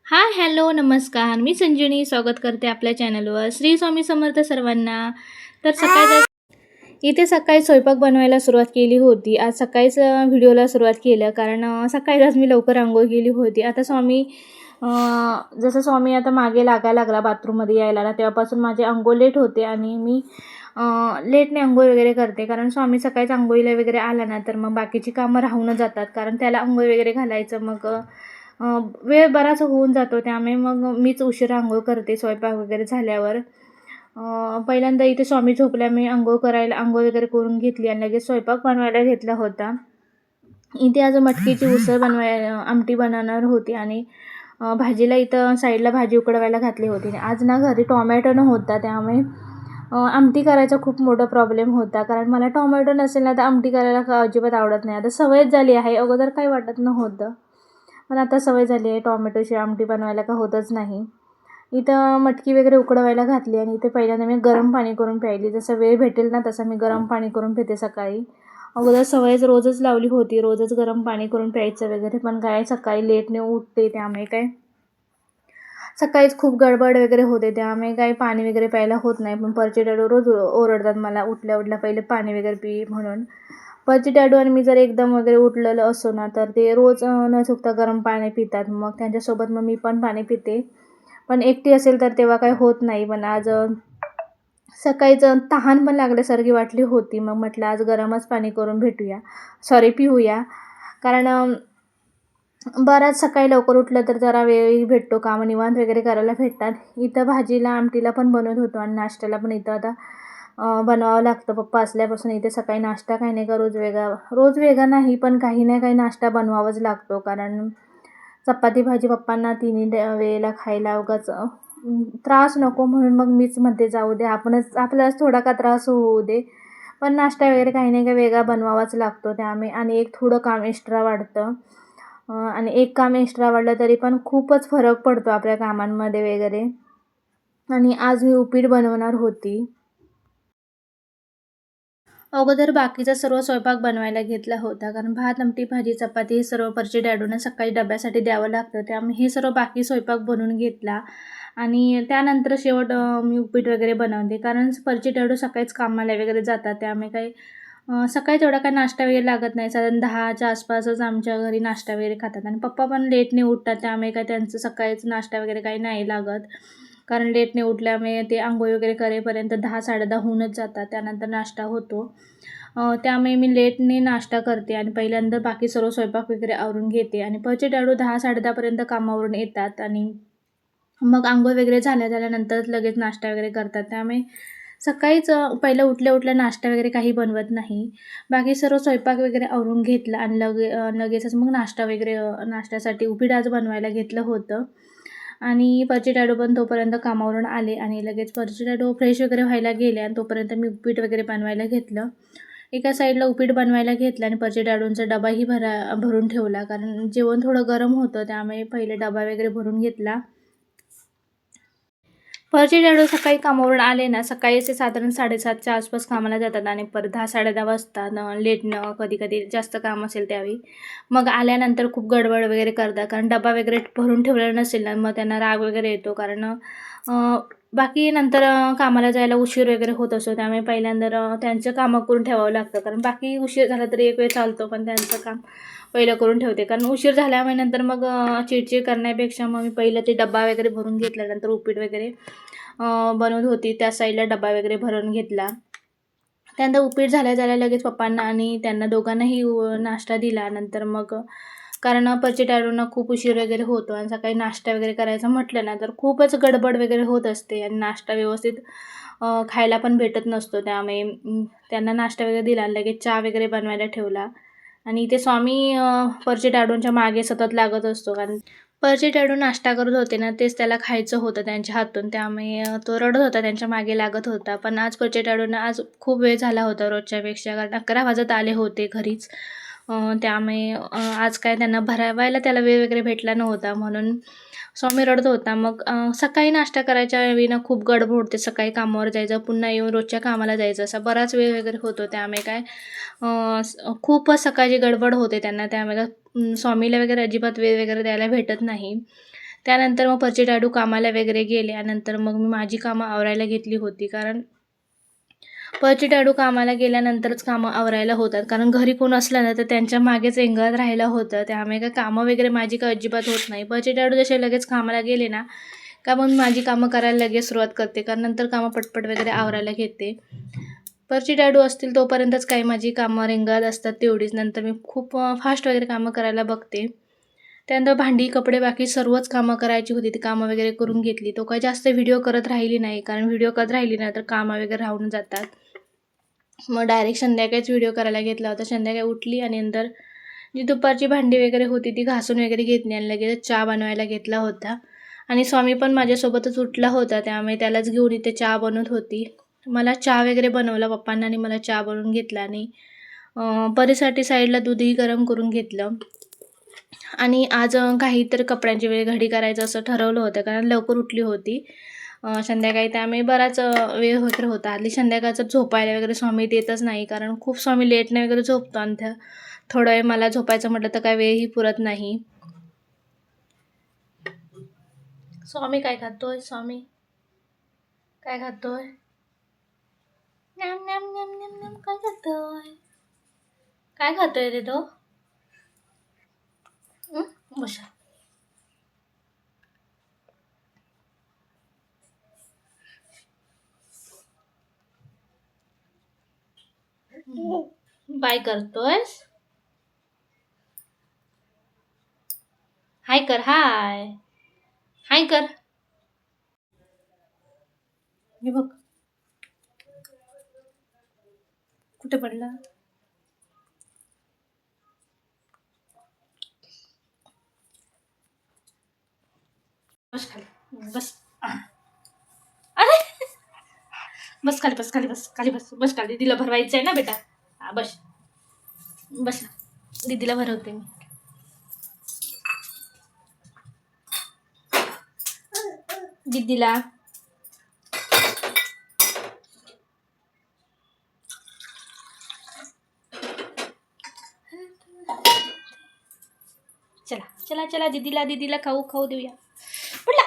हाय, hello, नमस्कार. मी संजीवनी स्वागत करते आपल्या चॅनलवर. श्री स्वामी समर्थ सर्वांना. तर इथे सकाळी स्वयंपाक बनवायला सुरुवात केली होती. आज सकाळीच व्हिडिओला सुरुवात केलं कारण सकाळीच मी लवकर अंघोळ केली होती. आता अ, जसं स्वामी आता मागे लागायला लागला बाथरूममध्ये यायला ना, तेव्हापासून माझे अंघोळ लेट होते आणि मी लेटने अंघोळ वगैरे करते. कारण स्वामी सकाळीच अंघोळीला वगैरे आला ना, तर मग बाकीची कामं राहून जातात. कारण त्याला अंघोळ वगैरे घालायचं मग अ, वेळ बराच होऊन जातो. त्यामुळे मग मीच उशिरा अंघोळ करते स्वयंपाक वगैरे झाल्यावर. पहिल्यांदा इथे स्वामी झोपल्या मी अंघोळ वगैरे करून घेतली आणि लगेच स्वयंपाक बनवायला घेतला होता. इथे आज मटकीची उसळ आमटी बनवणार होती आणि भाजीला इथं साईडला भाजी उकडवायला घातली होती. आज ना घरी टोमॅटो नव्हता त्यामुळे आमटी करायचा खूप मोठा प्रॉब्लेम होता. कारण मला टोमॅटो नसेल ना तर आमटी करायला अजिबात आवडत नाही. आता सवयच झाली आहे. अगोदर काही वाटत नव्हतं. पण आता सवय झाली आहे टोमॅटोची आमटी बनवायला का होतच नाही. इथं मटकी वगैरे उकडवायला घातली आणि इथे पहिल्यांदा मी गरम पाणी करून प्यायली. जसं वेळ भेटेल ना तसं मी गरम पाणी करून पिते सकाळी. अगोदर सवयच रोजच लावली होती. रोजच गरम पाणी करून प्यायचं वगैरे. पण काय सकाळी लेटने उठते त्यामुळे काय सकाळीच खूप गडबड वगैरे होते त्यामुळे काही पाणी वगैरे प्यायला होत नाही. पण परचे डॅडू रोज ओरडतात मला उठल्या पहिले पाणी वगैरे पी म्हणून. परचे डॅडू आणि मी जर एकदम वगैरे उठलेलं असो ना तर ते रोज न चुकता गरम पाणी पितात. मग त्यांच्यासोबत मग मी पण पाणी पिते. पण एकटी असेल तर तेव्हा काही होत नाही. पण आज सकाळीच तहान पण लागल्यासारखी वाटली होती. मग म्हटलं आज गरमच पाणी करून पिऊया. कारण बराच सकाळी लवकर उठलं तर जरा वेळही भेटतो. कामं निवांत वगैरे करायला भेटतात. इथं भाजीला आमटीला पण बनवत होतो आणि नाश्त्याला पण इथं आता बनवावं लागतं. पप्पा असल्यापासून इथे सकाळी नाश्ता काही नाही का रोज वेगळा नाही पण काही ना काही नाश्ता बनवावाच लागतो. कारण चपाती भाजी पप्पांना तिन्ही वेळेला खायला उगाच त्रास नको म्हणून मग मीच म्हणते जाऊ दे आपल्यालाच थोडा का त्रास होऊ दे. पण नाश्ता वगैरे काही नाही काही वेगळा बनवावाच लागतो त्यामुळे आणि एक थोडं काम एक्स्ट्रा वाढतं. आणि एक काम एक्स्ट्रा वाढलं तरी पण खूपच फरक पडतो आपल्या कामांमध्ये वगैरे. आणि आज मी उपीट बनवणार होती. अगोदर बाकीचा सर्व स्वयंपाक बनवायला घेतला होता. कारण भात, आमटी, भाजी, चपाती हे सर्व परचे डॅडूंना सकाळी डब्यासाठी द्यावं लागतं. त्यामुळे हे सर्व बाकी स्वयंपाक बनवून घेतला आणि त्यानंतर मी उपीट वगैरे बनवते. कारण परचे डॅडू सकाळीच कामाला वगैरे जातात. त्यामुळे काही सकाळी तेवढा काही नाश्ता वगैरे लागत नाही. साधारण 10च्या आसपासच आमच्या घरी नाश्ता वगैरे खातात आणि पप्पा पण लेटने उठतात. त्यामुळे काय त्यांचं सकाळीच नाश्ता वगैरे काही नाही लागत. कारण लेटने उठल्यामुळे ते अंघोळ वगैरे करेपर्यंत 10, 10:30 होऊनच जातात. त्यानंतर नाश्ता होतो. त्यामुळे मी लेटने नाश्ता करते आणि पहिल्यांदा बाकी सर्व स्वयंपाक वगैरे आवरून घेते आणि पचे डॅडू 10, 10:30 कामावरून येतात आणि मग अंघोळ वगैरे झाल्यानंतरच लगेच नाश्ता वगैरे करतात. त्यामुळे सकाळीच पहिलं उठल्या नाश्ता वगैरे काही बनवत नाही. बाकी सर्व स्वयंपाक वगैरे आवरून घेतला आणि लगेचच मग नाश्त्यासाठी उपीट आज बनवायला घेतलं होतं. आणि परचे डॅडू पण तोपर्यंत कामावरून आले आणि लगेच परचे डॅडू फ्रेश वगैरे व्हायला गेले आणि तोपर्यंत मी उपीट वगैरे बनवायला घेतलं. एका साईडला उपीट बनवायला घेतलं आणि परचे डॅडूंचा डबाही भरून ठेवला. कारण जेवण थोडं गरम होतं त्यामुळे पहिले डबा वगैरे भरून घेतला. फर्जी डॅडू सकाळी कामावरून आले ना, सकाळीच ते साधारण 7:30च्या आसपास कामाला जातात आणि परत 10, 10:30 वाजता लेटनं कधी-कधी जास्त काम असेल त्यावेळी. मग आल्यानंतर खूप गडबड वगैरे करतात. कारण डबा वगैरे भरून ठेवलेला नसेल ना, मग त्यांना राग वगैरे येतो. कारण बाकी नंतर कामाला जायला उशीर वगैरे होत असतो. त्यामुळे पहिल्यांदा त्यांचं कामं करून ठेवावं लागतं. कारण बाकी उशीर झाला तरी एक वेळ चालतो, पण त्यांचं काम पहिलं करून ठेवते. कारण उशीर झाल्यामुळे नंतर मग चिडचिड करण्यापेक्षा मग मी पहिलं ते डब्बा वगैरे भरून घेतल्यानंतर उपीट वगैरे बनवत होती. त्या साईडला डबा वगैरे भरून घेतला. त्यानंतर उपीट झाल्या लगेच पप्पांना आणि त्यांना दोघांनाही नाश्ता दिला. नंतर मग कारण परचे डॅडूंना खूप उशीर वगैरे होतो आणि सकाळी नाश्ता वगैरे करायचं म्हटलं ना, तर खूपच गडबड वगैरे होत असते आणि नाश्ता व्यवस्थित खायला पण भेटत नसतो. त्यामुळे त्यांना नाश्ता वगैरे दिला आणि लगेच चहा वगैरे बनवायला ठेवला आणि इथे स्वामी परचे डॅडूंच्या मागे सतत लागत असतो. कारण परचे डॅडू नाश्ता करत होते ना, तेच त्याला खायचं होतं त्यांच्या हातून. त्यामुळे तो रडत होता, त्यांच्या मागे लागत होता. पण आज परचे डॅडूंना आज खूप वेळ झाला होता रोजच्यापेक्षा. कारण 11 वाजत आले होते घरीच. त्यामुळे आज काय त्यांना भरवायला त्याला वेळ वगैरे भेटला नव्हता म्हणून स्वामी रडत होता. मग सकाळी नाश्ता करायच्या वेळी ना खूप गडबड होते. सकाळी कामावर जायचं, पुन्हा येऊन रोजच्या कामाला जायचं, असा बराच वेळ वगैरे होतो. त्यामुळे काय खूपच सकाळची गडबड होते त्यांना. त्यामुळे स्वामीला वगैरे अजिबात वेळ वगैरे द्यायला भेटत नाही. त्यानंतर मग पर्ची डाडू कामाला वगैरे गेल्यानंतर मग मी माझी कामं आवरायला घेतली होती, कारण पर्ची डाडू कामाला गेल्यानंतरच कामं आवरायला होतात, कारण घरी कोण असलं ना तर त्यांच्या मागेच रेंगाळत राहायला होतं. त्यामुळे काय कामं वगैरे माझी काही अजिबात होत नाही. पर्ची डाडू जसे लगेच कामाला गेले ना का मग माझी कामं करायला लगेच सुरुवात करते, कारण नंतर कामं पटपट वगैरे आवरायला घेते. पर्ची डाडू असतील तोपर्यंतच काही माझी कामं रेंगाळत असतात तेवढीच, नंतर मी खूप फास्ट वगैरे कामं करायला बघते. त्यानंतर भांडी कपडे बाकी सर्वच कामं करायची होती, ती कामं वगैरे करून घेतली. तो काही जास्त व्हिडिओ करत राहिली नाही, कारण व्हिडिओ करत राहिली ना तर कामं वगैरे राहून जातात. मग डायरेक्ट संध्याकाळीच व्हिडिओ करायला घेतला होता. संध्याकाळी उठली आणि नंतर जी दुपारची भांडी वगैरे होती ती घासून वगैरे घेतली आणि लगेच चहा बनवायला घेतला होता. आणि स्वामी पण माझ्यासोबतच उठला होता, त्यामुळे त्यालाच घेऊन इथे चहा बनवत होती. मला चहा वगैरे बनवला पप्पांना आणि मला चहा बनवून घेतला आणि परीसाठी साईडला दूधही गरम करून घेतलं. आणि आज काहीतरी कपड्यांची वेळ घडी करायचं असं ठरवलं होतं, कारण लवकर उठली होती संध्याकाळी, त्यामुळे बराच वेळ होता. हल्ली संध्याकाळचं झोपायला वगैरे स्वामी देतच नाही, कारण खूप स्वामी लेटने वगैरे झोपतो आणि थोडा वेळ मला झोपायचं म्हटलं तर काय वेळही पुरत नाही. स्वामी काय खातोय? स्वामी काय खातोय? नॅम नॅम नॅम नॅम नॅम काय खातोय? काय खातोय रे तो? बसा. बाय करतोयस? हाय कर. हाय हाय कर. हे बघ कुठे पडला? बस खाली बस. अरे बस खाली बस खाली बस खाली बस बस खाली. दीदीला भरवायचं आहे ना बेटा. बस बस. दीदीला भरवते मी. दीदीला चला चला चला दीदीला खाऊ खाऊ देऊया. पडला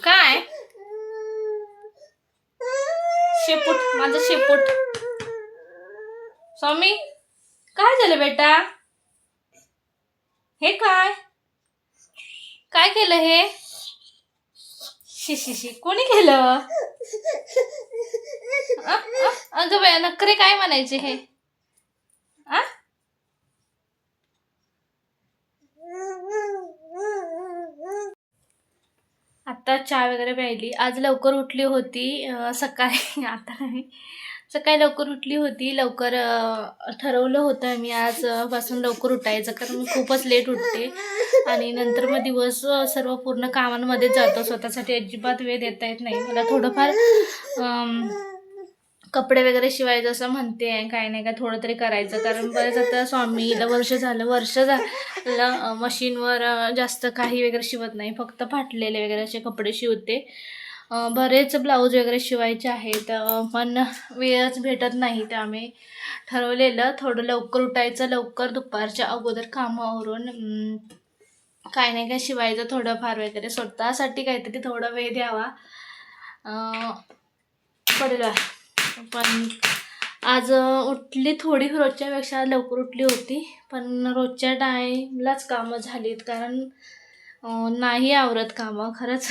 काय? शेपूट माझं शेपूट. स्वामी काय झालं बेटा? हे काय काय केलं हे? शी शी शी कोणी केलं? अगं बाय नखरे काय म्हणायचे हे? आ आता चहा वगैरे प्यायली. आज लवकर उठली होती सकाळी आता नाही, सकाळी लवकर उठली होती. लवकर ठरवलं होतं मी आजपासून लवकर उठायचं, कारण मी खूपच लेट उठते आणि नंतर मग दिवस सर्व पूर्ण कामांमध्ये जातो. स्वतःसाठी अजिबात वेळ देता येत नाही. मला थोडंफार कपडे वगैरे शिवायचं असं म्हणते आहे, काय नाही काय थोडं तरी करायचं, कारण बरेच आता स्वामीला वर्ष झालं मशीनवर जास्त काही वगैरे शिवत नाही, फक्त फाटलेले वगैरे असे कपडे शिवते. बरेच ब्लाऊज वगैरे शिवायचे आहेत, पण वेळच भेटत नाही. त्यामुळे ठरवलेलं थोडं लवकर उठायचं, लवकर दुपारच्या अगोदर कामं आवरून काय नाही काय शिवायचं थोडंफार वगैरे, स्वतःसाठी काहीतरी थोडा वेळ द्यावा पडेल. पण आज उठली थोडी, रोजच्यापेक्षा लवकर उठली होती, पण रोजच्या टाईमलाच कामं झालीत, कारण नाही आवरत कामं खरंच.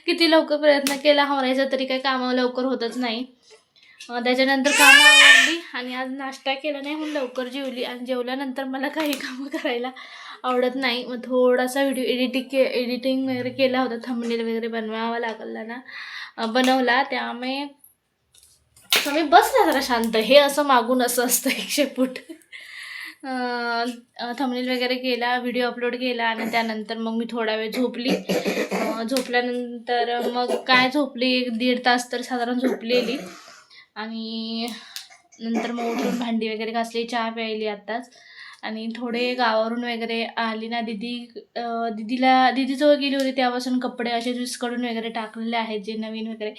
किती लवकर प्रयत्न केला आवरायचा तरी काही कामं लवकर होतच नाही. त्याच्यानंतर कामं आवरली आणि आज नाश्ता केला नाही म्हणून लवकर जेवली, आणि जेवल्यानंतर मला काही कामं करायला आवडत नाही. मग थोडासा व्हिडिओ एडिटिंग वगैरे केला होता, थंबनेल वगैरे बनवावा लागला ना, बनवला. त्यामुळे तुम्ही बस ना जरा शांत. हे असं मागून असं असतं 100 फूट. थंबनेल वगैरे केला, व्हिडिओ अपलोड केला आणि त्यानंतर मग मी थोडा वेळ झोपली. झोपल्यानंतर मग काय झोपली 1-1.5 तास तर साधारण झोपलेली, आणि नंतर मग उठून भांडी वगैरे घासली, चहा प्यायली आत्ताच, आणि थोडे गावावरून वगैरे आली ना दीदीजवळ गेली होती, त्यापासून कपडे असे विस्कडून वगैरे टाकलेले आहेत जे नवीन वगैरे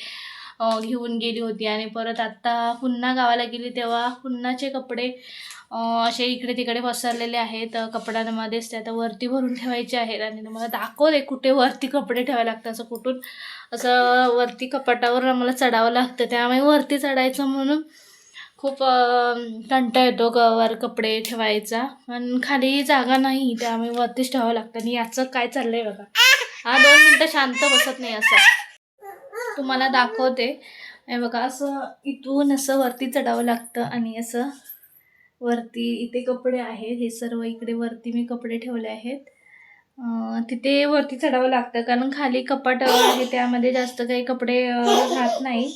घेऊन गेली होती. आणि परत आत्ता पुन्हा गावाला गेली तेव्हा पुन्हाचे कपडे असे इकडे तिकडे पसरलेले आहेत कपड्यांमध्येच. ते आता वरती भरून ठेवायचे आहेत. आणि मला दाखवते कुठे वरती कपडे ठेवायला लागतं. असं कुठून असं वरती कपाटावर आम्हाला चढावं लागतं, त्यामुळे वरती चढायचं म्हणून खूप कंटाळा येतो वर कपडे ठेवायचा. पण खाली जागा नाही, त्यामुळे वरतीच ठेवावं लागतं. आणि याचं काय चाललंय बघा, हा 2 मिनटं शांत बसत नाही. असं तुम्हाला दाखवते, हे बघा असं इथून असं वरती चढावं लागतं. आणि असं वरती इथे कपडे आहेत, हे सर्व इकडे वरती मी कपडे ठेवले आहेत. तिथे वरती चढावं लागतं कारण खाली कपाट आहे, त्यामध्ये जास्त काही कपडे राहत नाही.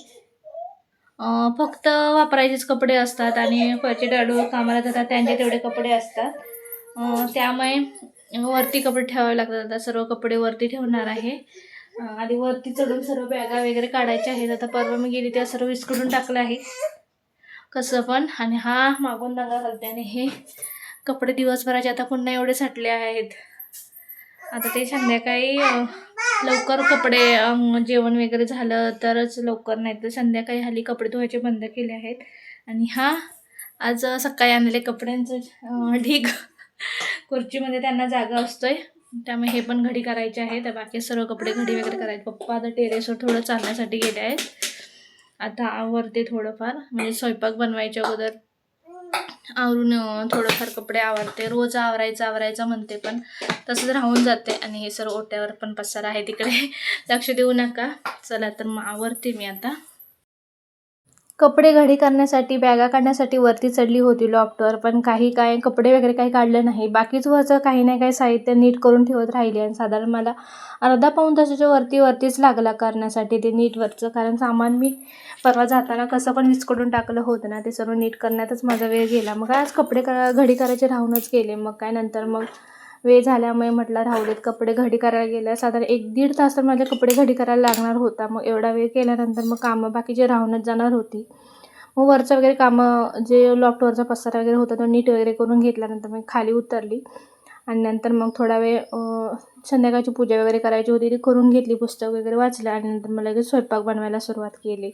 फक्त वापरायचेच कपडे असतात आणि पैसे डाडू कामाला जातात त्यांचे तेवढे कपडे असतात. त्यामुळे वरती कपडे ठेवावे लागतात. आता सर्व कपडे वरती ठेवणार आहे. आधी वरती चढून सर्व बॅगा वगैरे काढायच्या आहेत. आता परवा मी गेली त्या सर्व विस्कटून टाकलं आहे कसं पण. आणि हा मागून दंगा घालते. आणि हे कपडे दिवसभराचे आता पुन्हा एवढे साठले आहेत. आता ते संध्याकाळी लवकर कपडे जेवण वगैरे झालं तरच लवकर, नाही तर संध्याकाळी हल्ली कपडे धुवायचे बंद केले आहेत. आणि हा आज सकाळी आणलेले कपड्यांचं ढीग खुर्चीमध्ये त्यांना जागा असतोय, त्यामुळे हे पण घडी करायचे आहे. तर बाकी सर्व कपडे घडी वगैरे करायचे. पप्पा आता टेरेसवर थोडं चालण्यासाठी गेले आहेत. आता आवरते थोडंफार, म्हणजे स्वयंपाक बनवायच्या अगोदर आवरून थोडंफार कपडे आवरते. रोज आवरायचं म्हणते पण तसंच राहून जाते. आणि हे सर्व ओट्यावर पण पसारा आहे, तिकडे लक्ष देऊ नका. चला तर मग आवरते मी आता. कपडे घडी करण्यासाठी बॅगा काढण्यासाठी वरती चढली होती लॉफ्टवर, पण काय कपडे वगैरे काही काढले नाही. बाकीच वरचं काही ना काही साहित्य नीट करून ठेवत राहिले. आणि साधारण मला अर्धा पाऊण तासाच्या वरतीच लागला करण्यासाठी ते नीट वरचं. कारण सामान मी परवा जाताना कसं पण विस्कटून टाकलं होतं ना, ते सर्व नीट करण्यातच माझा वेळ गेला. मग आज कपडे घडी करायचे राहूनच गेले. मग काय नंतर मग वेळ झाल्यामुळे म्हटलं राहू देत, कपडे घडी करायला गेल्या साधारण 1-1.5 तास तर माझे कपडे घडी करायला लागणार होता. मग एवढा वेळ केल्यानंतर मग कामं बाकीचे राहूनच जाणार होती. मग वरचं वगैरे कामं जे लॉफ्टवरचा पसारा वगैरे होता तो नीट वगैरे करून घेतल्यानंतर मी खाली उतरली. आणि नंतर मग थोडा वेळ संध्याकाळची पूजा वगैरे करायची होती, ती करून घेतली, पुस्तक वगैरे वाचलं. आणि नंतर मला लगेच स्वयंपाक बनवायला सुरुवात केली.